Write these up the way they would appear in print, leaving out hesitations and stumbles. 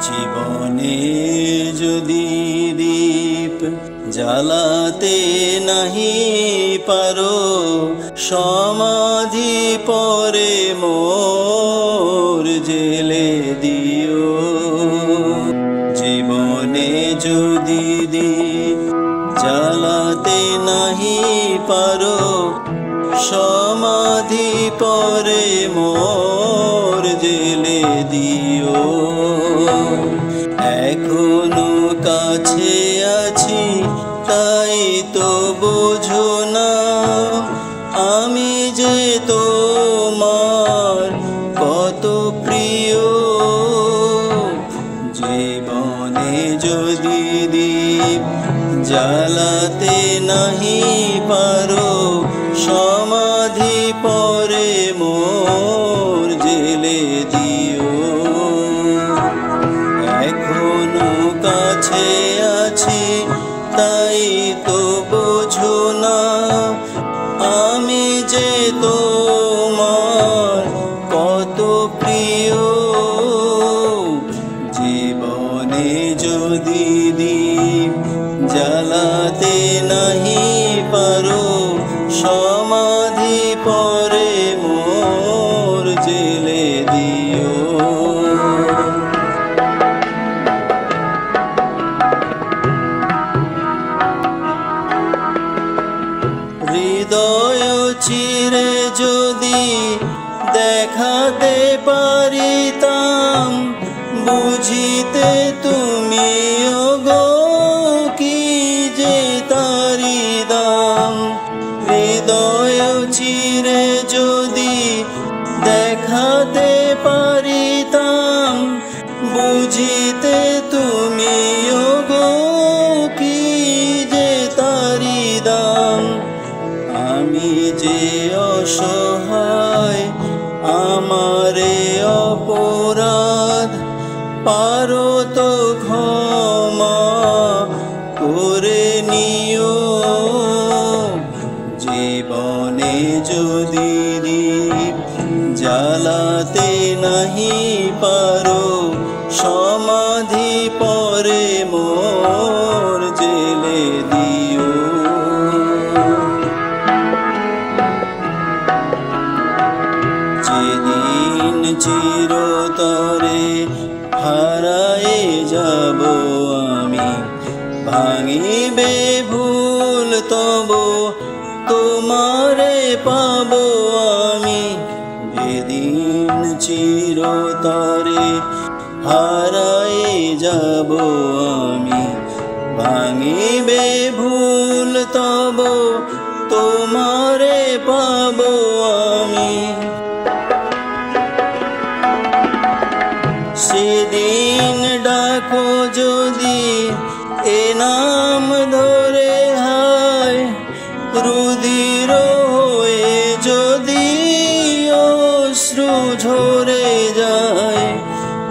জীবনে যদি দীপ জ্বালাতে নাহি পারো, সমাধি পরে মোর জেলে দিও। জীবনে যদি দীপ জ্বালাতে নাহি পারো, সমাধি পরে মোর জেলে দিও। এখনো কাছে আছি তাই তো বোঝো না, আমি যে তোমার কত প্রিয়। জীবনে যদি দীপ জ্বালাতে নাহি পারো, সমাধি পরে মোর জেলে দিও। এখনো কাছে আছি তাই তো বোঝো না, আমি যে তোমার কত প্রিয়। জীবনে যদি দীপ জ্বালাতে নাহি পারো, সমাধি পরে মোর জেলে দিও। হৃদয় চিরে যদি দেখাতে পারিতাম, বুঝিতে তুমিও গো কি যে তারি দাম। হৃদয় চিরে যদি দেখাতে পারিতাম, বুঝিতে তুমিও গো কি যে তারি দাম। আমি যে অসহায়, আমারে অপরাধ পারো তো ক্ষমা করে নিও। জীবনে যদি দীপ জ্বালাতে নাহি পারো, সমাধি পরে মোর জেলে দিও। যেদিন চিরতরে হারায়ে যাব আমি, ভাঙিবে ভুল তবু তোমারে পাবো আমি। যেদিন চিরতরে হারায়ে যাব আমি, ভাঙিবে ভুল তবু তোমারে পাবো আমি। সেদিন ডাকো যদি এ নাম ধরে, হায় রুধির হয়ে যদি অশ্রু ঝরে যায়।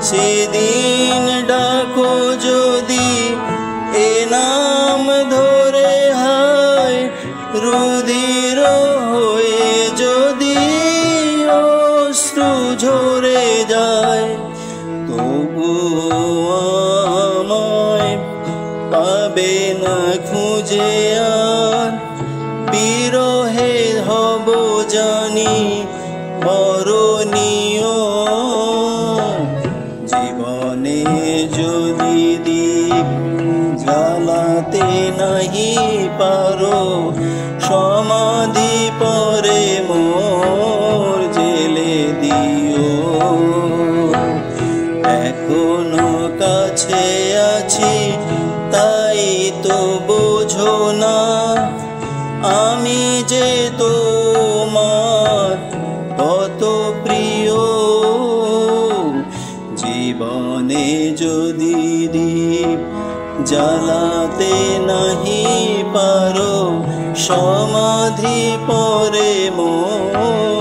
সেদিন ডাকো যদি এ নাম ধরে, হায় রুধির হয়ে যদি অশ্রু ঝরে যায়। তবু আমায় পাবে না খুঁজে আর, বিরহে হব জানি বরণীয়। জীবনে যদি দীপ জ্বালাতে নাহি পারো, সমাধি পরে মোর জেলে দিও। এখনো কাছে আছি তাই তো বোঝো না, আমি যে তোমার কত প্রিয়। জীবনে যদি দীপ জ্বালাতে নাহি পারো, সমাধি পরে মোর